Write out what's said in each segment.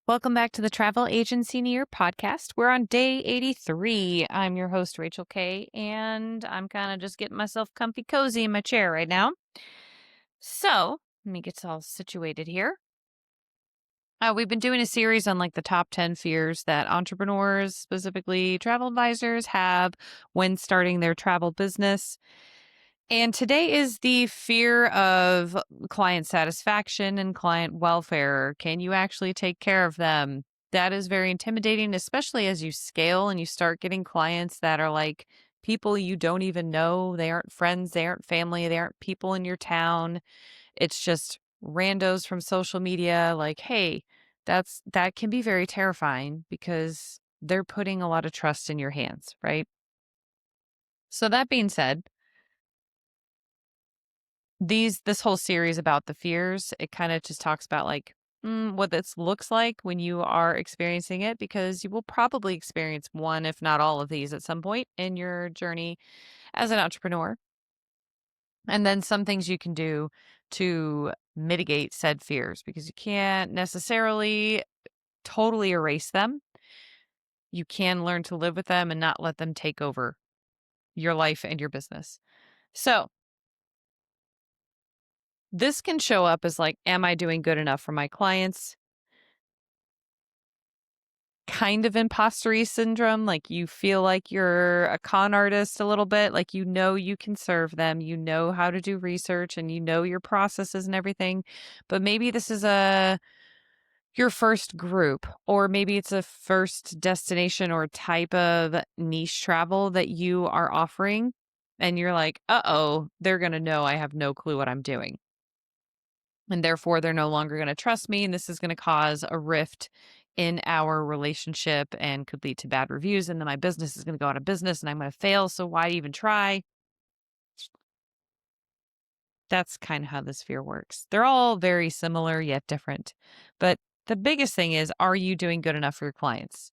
Welcome back to the Travel Agency Near podcast. We're on day 83. I'm your host, Rachel Kay, and I'm kind of just getting myself comfy cozy in my chair right now. So, let me get all situated here. We've been doing a series on like the top 10 fears that entrepreneurs, specifically travel advisors, have when starting their travel business. And today is the fear of client satisfaction and client welfare. Can you actually take care of them? That is very intimidating, especially as you scale and you start getting clients that are like people you don't even know. They aren't friends, they aren't family, they aren't people in your town. It's just randos from social media. Like, hey, that can be very terrifying because they're putting a lot of trust in your hands, right? So that being said, this whole series about the fears, it kind of just talks about like what this looks like when you are experiencing it, because you will probably experience one, if not all of these at some point in your journey as an entrepreneur. And then some things you can do to mitigate said fears, because you can't necessarily totally erase them. You can learn to live with them and not let them take over your life and your business. So, this can show up as like, am I doing good enough for my clients? Kind of imposter syndrome, like you feel like you're a con artist a little bit, like you can serve them, you know how to do research and you know your processes and everything. But maybe this is your first group, or maybe it's a first destination or type of niche travel that you are offering. And you're like, uh-oh, they're going to know I have no clue what I'm doing. And therefore, they're no longer going to trust me. And this is going to cause a rift in our relationship and could lead to bad reviews. And then my business is going to go out of business and I'm going to fail. So why even try? That's kind of how this fear works. They're all very similar yet different. But the biggest thing is, are you doing good enough for your clients?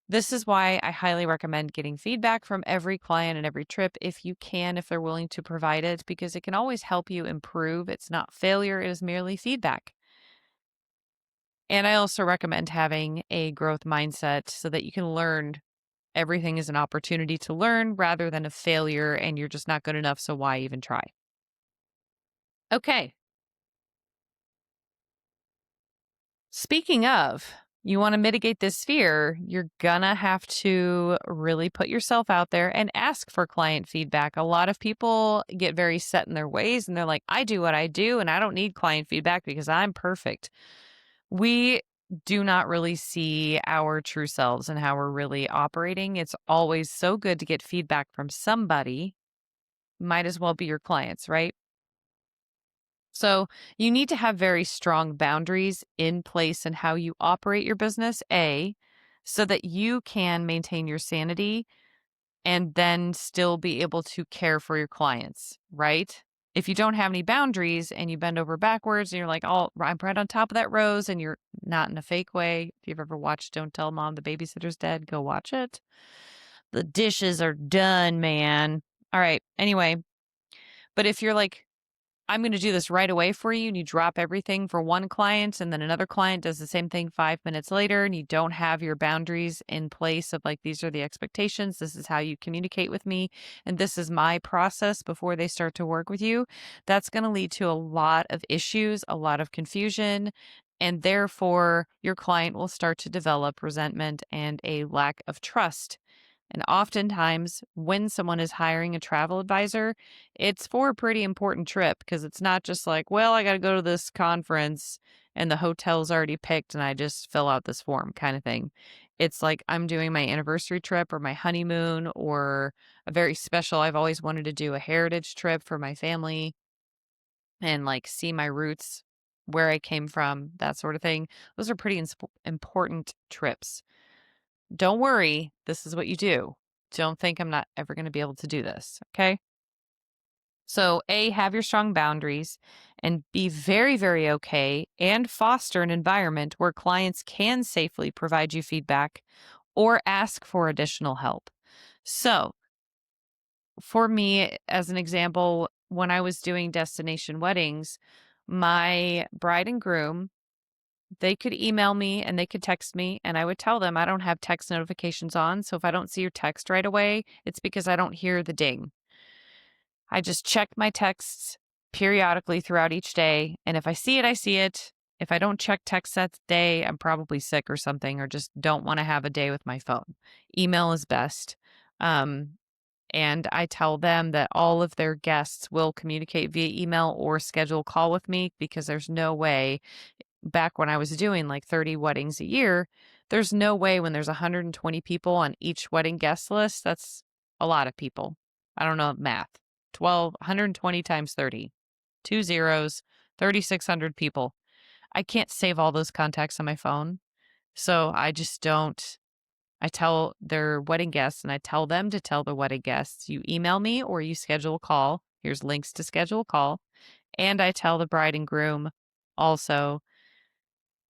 This is why I highly recommend getting feedback from every client and every trip if you can, if they're willing to provide it, because it can always help you improve. It's not failure, it is merely feedback. And I also recommend having a growth mindset so that you can learn. Everything is an opportunity to learn rather than a failure and you're just not good enough. So why even try? Okay. Speaking of, you want to mitigate this fear, you're gonna have to really put yourself out there and ask for client feedback. A lot of people get very set in their ways and they're like, I do what I do and I don't need client feedback because I'm perfect. We do not really see our true selves and how we're really operating. It's always so good to get feedback from somebody. Might as well be your clients, right? So you need to have very strong boundaries in place in how you operate your business, A, so that you can maintain your sanity and then still be able to care for your clients, right? If you don't have any boundaries and you bend over backwards and you're like, oh, I'm right on top of that rose, and you're not in a fake way. If you've ever watched Don't Tell Mom the Babysitter's Dead, go watch it. The dishes are done, man. All right. Anyway, but if you're like, I'm going to do this right away for you, and you drop everything for one client and then another client does the same thing 5 minutes later, and you don't have your boundaries in place of like, these are the expectations, this is how you communicate with me, and this is my process before they start to work with you, that's going to lead to a lot of issues, a lot of confusion, and therefore your client will start to develop resentment and a lack of trust. And oftentimes, when someone is hiring a travel advisor, it's for a pretty important trip, because it's not just like, well, I got to go to this conference and the hotel's already picked and I just fill out this form kind of thing. It's like I'm doing my anniversary trip or my honeymoon or a very special, I've always wanted to do a heritage trip for my family and like see my roots, where I came from, that sort of thing. Those are pretty important trips. Don't worry, this is what you do. Don't think I'm not ever going to be able to do this. Okay. So, A, have your strong boundaries and be very, very okay and foster an environment where clients can safely provide you feedback or ask for additional help. So, for me, as an example, when I was doing destination weddings, my bride and groom They could email me and they could text me, and I would tell them I don't have text notifications on. So if I don't see your text right away, it's because I don't hear the ding. I just check my texts periodically throughout each day. And if I see it, I see it. If I don't check text that day, I'm probably sick or something, or just don't want to have a day with my phone. Email is best. Um, and I tell them that all of their guests will communicate via email or schedule a call with me because there's no way back when I was doing like 30 weddings a year, there's no way when there's 120 people on each wedding guest list. That's a lot of people. I don't know math. 120 times 30, two zeros, 3,600 people. I can't save all those contacts on my phone. So I just don't. I tell their wedding guests and I tell them to tell the wedding guests, you email me or you schedule a call. Here's links to schedule a call. And I tell the bride and groom also,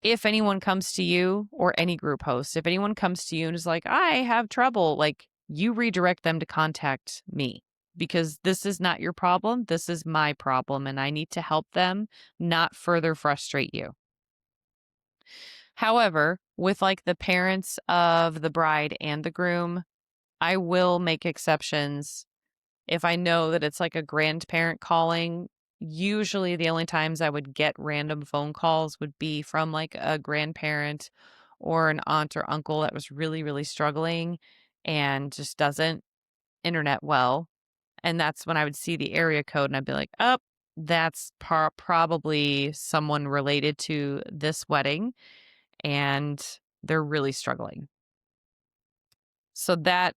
if anyone comes to you or any group host, if anyone comes to you and is like, I have trouble, like you redirect them to contact me because this is not your problem. This is my problem. And I need to help them, not further frustrate you. However, with like the parents of the bride and the groom, I will make exceptions if I know that it's like a grandparent calling. Usually the only times I would get random phone calls would be from like a grandparent or an aunt or uncle that was really, really struggling and just doesn't internet well. And that's when I would see the area code and I'd be like, oh, that's probably someone related to this wedding and they're really struggling. So that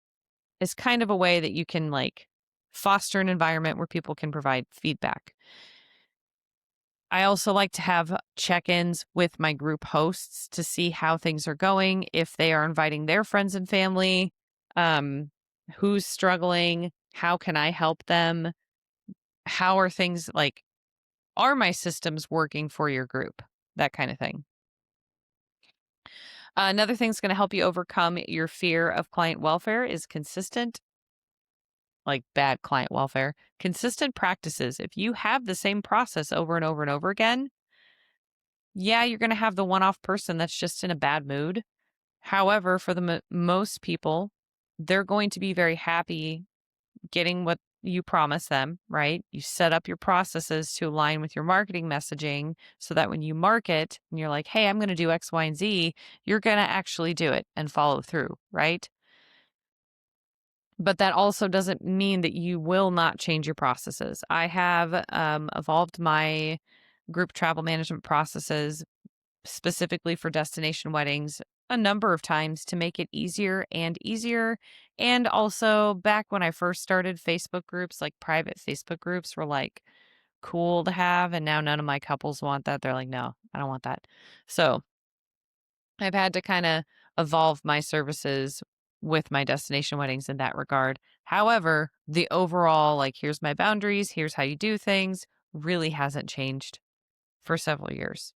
is kind of a way that you can like foster an environment where people can provide feedback. I also like to have check-ins with my group hosts to see how things are going, if they are inviting their friends and family, um, who's struggling, how can I help them? How are things like, are my systems working for your group? That kind of thing. Another thing that's going to help you overcome your fear of client welfare is consistent, like bad client welfare, consistent practices. If you have the same process over and over and over again, yeah, you're going to have the one off person that's just in a bad mood. However, for the most people, they're going to be very happy getting what you promise them, right? You set up your processes to align with your marketing messaging so that when you market and you're like, hey, I'm going to do X, Y, and Z, you're going to actually do it and follow through, right? But that also doesn't mean that you will not change your processes. I have evolved my group travel management processes specifically for destination weddings a number of times to make it easier and easier. And also, back when I first started, Facebook groups, like private Facebook groups, were like cool to have. And now none of my couples want that. They're like, no, I don't want that. So I've had to kind of evolve my services with my destination weddings in that regard. However, the overall, like, here's my boundaries, here's how you do things, really hasn't changed for several years.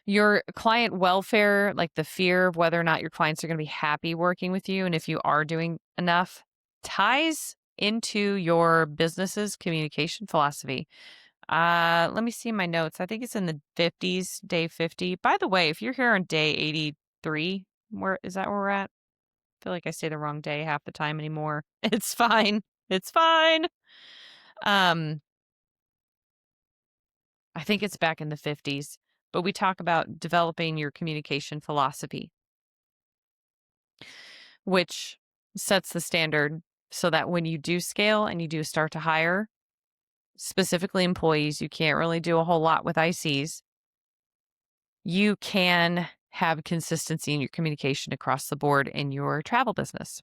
Your client welfare, like the fear of whether or not your clients are going to be happy working with you, and if you are doing enough, ties into your business's communication philosophy. Let me see my notes. I think it's in the 50s, day 50. By the way, if you're here on day 83, where is that where we're at? I feel like I say the wrong day half the time anymore. It's fine. It's fine. Um, I think it's back in the 50s, but we talk about developing your communication philosophy, which sets the standard so that when you do scale and you do start to hire, specifically employees, you can't really do a whole lot with ICs. You can have consistency in your communication across the board in your travel business.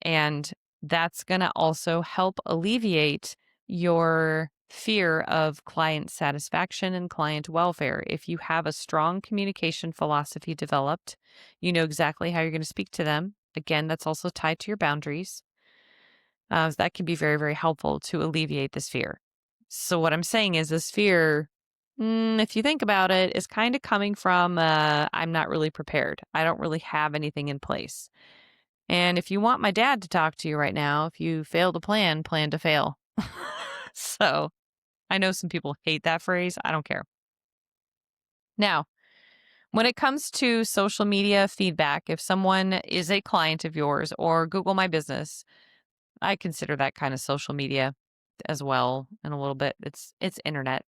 And that's going to also help alleviate your fear of client satisfaction and client welfare. If you have a strong communication philosophy developed, you know exactly how you're going to speak to them. Again, that's also tied to your boundaries. So that can be very, very helpful to alleviate this fear. So, what I'm saying is, this fear, if you think about it, is kind of coming from I'm not really prepared. I don't really have anything in place. And if you want my dad to talk to you right now, if you fail to plan, plan to fail. So I know some people hate that phrase. I don't care. Now, when it comes to social media feedback, if someone is a client of yours or Google My Business, I consider that kind of social media as well in a little bit. It's internet.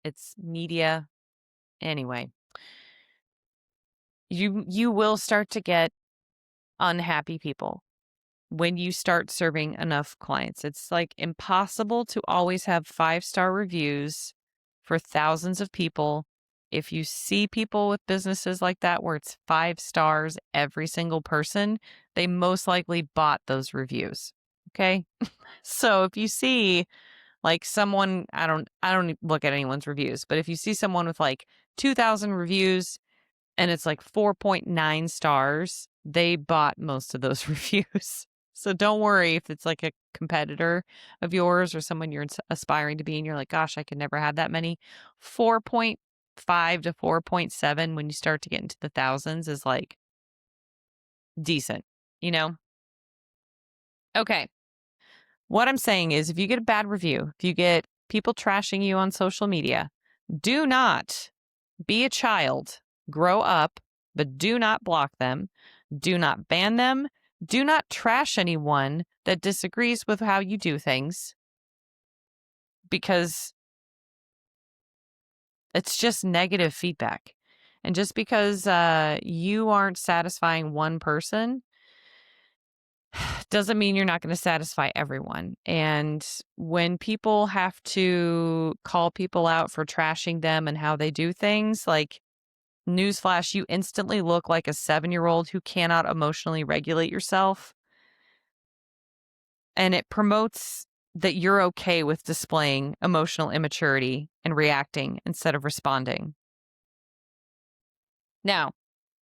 It's media. Anyway, you will start to get unhappy people when you start serving enough clients. It's like impossible to always have 5-star reviews for thousands of people. If you see people with businesses like that where it's 5 stars every single person, they most likely bought those reviews. Okay? So if you see like someone, I don't look at anyone's reviews, but if you see someone with like 2,000 reviews and it's like 4.9 stars, they bought most of those reviews. So don't worry if it's like a competitor of yours or someone you're aspiring to be and you're like, gosh, I could never have that many. 4.5 to 4.7 when you start to get into the thousands is like decent, you know? Okay. What I'm saying is if you get a bad review, if you get people trashing you on social media, do not be a child, grow up, but do not block them. Do not ban them. Do not trash anyone that disagrees with how you do things because it's just negative feedback. And just because you aren't satisfying one person doesn't mean you're not going to satisfy everyone. And when people have to call people out for trashing them and how they do things, like, newsflash, you instantly look like a 7-year-old who cannot emotionally regulate yourself. And it promotes that you're okay with displaying emotional immaturity and reacting instead of responding. Now,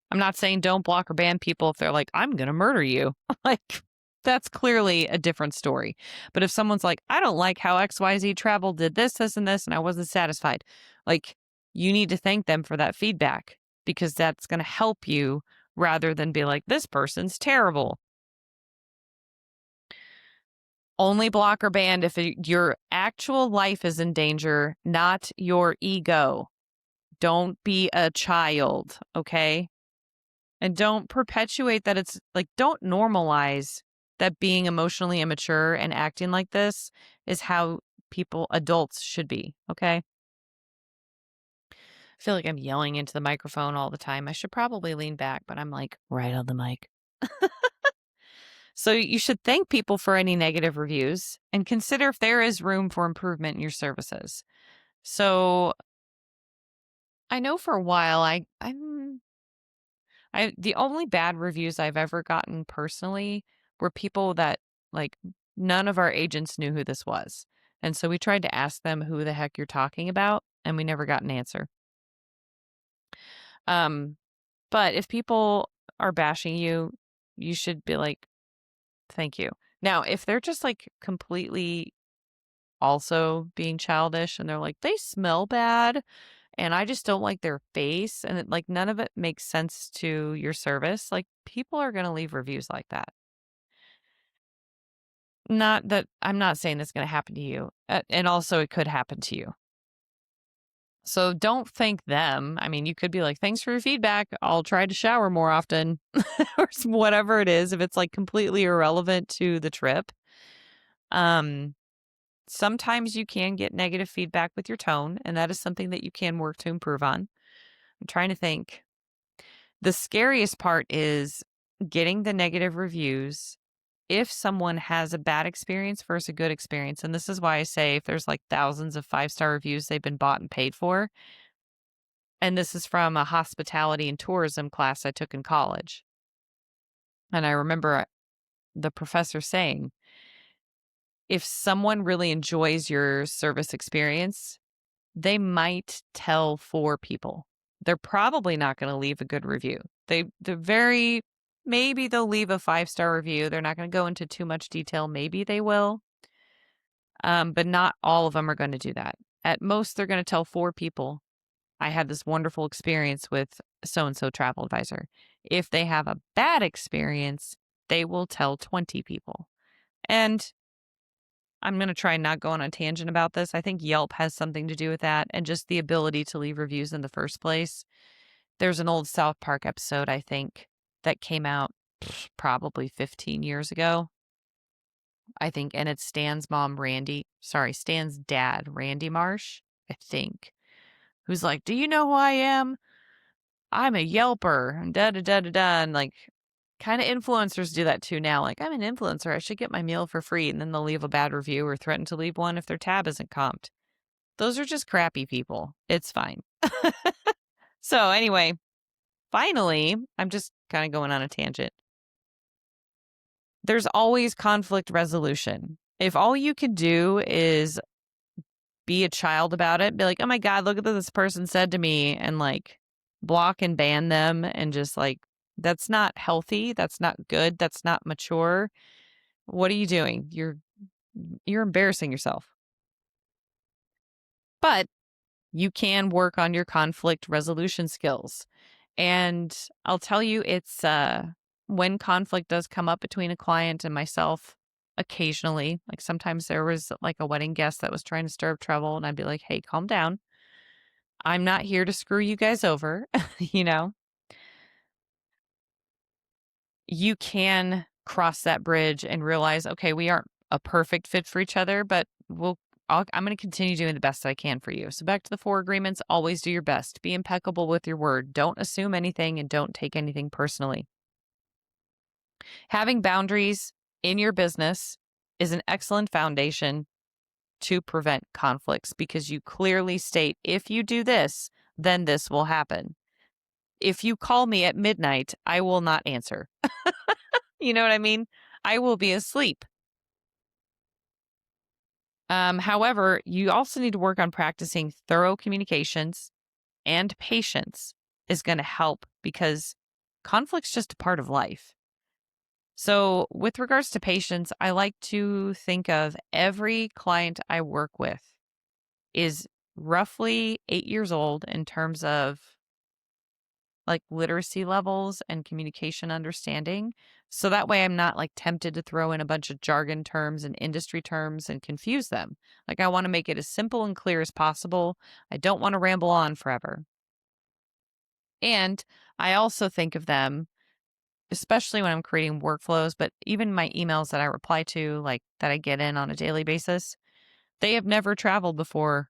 I'm not saying don't block or ban people if they're like, I'm going to murder you. Like, that's clearly a different story. But if someone's like, I don't like how XYZ Travel did this, this, and this, and I wasn't satisfied, like, you need to thank them for that feedback because that's going to help you rather than be like, this person's terrible. Only block or ban if your actual life is in danger, not your ego. Don't be a child, okay? And don't perpetuate that it's like, don't normalize that being emotionally immature and acting like this is how adults should be. Okay. I feel like I'm yelling into the microphone all the time. I should probably lean back, but I'm like right on the mic. So you should thank people for any negative reviews and consider if there is room for improvement in your services. So I know for a while the only bad reviews I've ever gotten personally were people that, like, none of our agents knew who this was. And so we tried to ask them who the heck you're talking about, and we never got an answer. Um, but if people are bashing you, you should be like, thank you. Now, if they're just like completely also being childish and they're like, they smell bad and I just don't like their face and like none of it makes sense to your service, like people are going to leave reviews like that. Not that I'm not saying it's going to happen to you. And also it could happen to you. So don't thank them. I mean, you could be like, thanks for your feedback. I'll try to shower more often or whatever it is. If it's like completely irrelevant to the trip. Sometimes you can get negative feedback with your tone, and that is something that you can work to improve on. I'm trying to think. The scariest part is getting the negative reviews if someone has a bad experience versus a good experience. And this is why I say if there's like thousands of 5-star reviews they've been bought and paid for. And this is from a hospitality and tourism class I took in college. And I remember the professor saying, if someone really enjoys your service experience, they might tell 4 people. They're probably not going to leave a good review. Maybe they'll leave a 5-star review. They're not going to go into too much detail. Maybe they will. But not all of them are going to do that. At most, they're going to tell 4 people, I had this wonderful experience with so-and-so travel advisor. If they have a bad experience, they will tell 20 people. And I'm going to try and not go on a tangent about this. I think Yelp has something to do with that and just the ability to leave reviews in the first place. There's an old South Park episode, I think, that came out probably 15 years ago, I think, and it's Stan's dad, Randy Marsh, I think, who's like, "Do you know who I am? I'm a Yelper," and da da da da da. And like, kind of influencers do that too now. Like, I'm an influencer. I should get my meal for free. And then they'll leave a bad review or threaten to leave one if their tab isn't comped. Those are just crappy people. It's fine. So, anyway, finally, I'm just kind of going on a tangent. There's always conflict resolution. If all you could do is be a child about it, be like, "Oh my God, look at what this person said to me," and like block and ban them and just like, that's not healthy. That's not good. That's not mature. What are you doing? You're embarrassing yourself. But you can work on your conflict resolution skills. And I'll tell you, it's when conflict does come up between a client and myself, occasionally, like sometimes there was like a wedding guest that was trying to stir up trouble, and I'd be like, "Hey, calm down. I'm not here to screw you guys over." you know, you can cross that bridge and realize, okay, we aren't a perfect fit for each other, but I'm going to continue doing the best I can for you. So back to the 4 agreements, always do your best. Be impeccable with your word. Don't assume anything and don't take anything personally. Having boundaries in your business is an excellent foundation to prevent conflicts because you clearly state, if you do this, then this will happen. If you call me at midnight, I will not answer. You know what I mean? I will be asleep. However, you also need to work on practicing thorough communications, and patience is going to help because conflict's just a part of life. So, with regards to patience, I like to think of every client I work with is roughly 8 years old in terms of like literacy levels and communication understanding. So that way I'm not like tempted to throw in a bunch of jargon terms and industry terms and confuse them. Like I want to make it as simple and clear as possible. I don't want to ramble on forever. And I also think of them, especially when I'm creating workflows, but even my emails that I reply to, like that I get in on a daily basis, they have never traveled before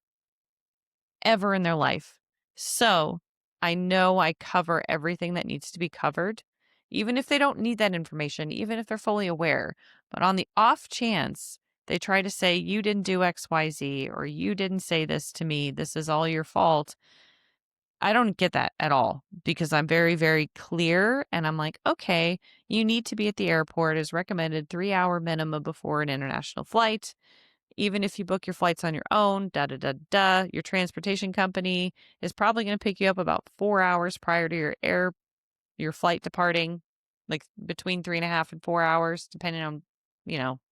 ever in their life. So I know I cover everything that needs to be covered, even if they don't need that information, even if they're fully aware. But on the off chance they try to say, "You didn't do XYZ," or "You didn't say this to me, this is all your fault," I don't get that at all because I'm very, very clear. And I'm like, okay, you need to be at the airport as recommended 3 hour minimum before an international flight. Even if you book your flights on your own, da da da da, your transportation company is probably going to pick you up about 4 hours prior to your flight departing, like between 3.5 and 4 hours, depending on,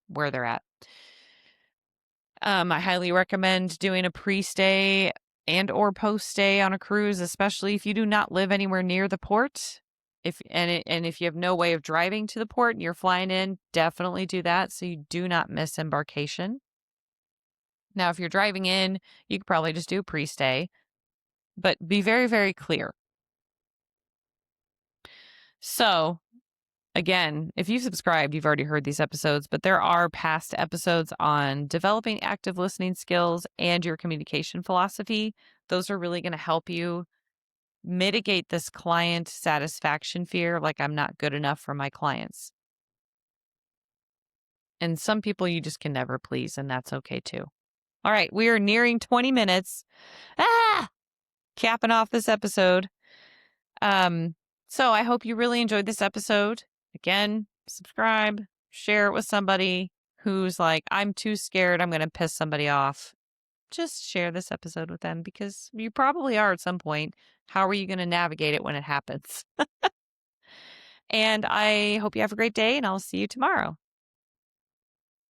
where they're at. I highly recommend doing a pre-stay and or post-stay on a cruise, especially if you do not live anywhere near the port. If you have no way of driving to the port and you're flying in, definitely do that so you do not miss embarkation. Now, if you're driving in, you could probably just do a pre-stay, but be very, very clear. So, again, if you've subscribed, you've already heard these episodes, but there are past episodes on developing active listening skills and your communication philosophy. Those are really going to help you mitigate this client satisfaction fear, like I'm not good enough for my clients. And some people you just can never please, and that's okay too. All right, we are nearing 20 minutes. Capping off this episode. So I hope you really enjoyed this episode. Again, subscribe, share it with somebody who's like, "I'm too scared, I'm going to piss somebody off." Just share this episode with them because you probably are at some point. How are you going to navigate it when it happens? And I hope you have a great day, and I'll see you tomorrow.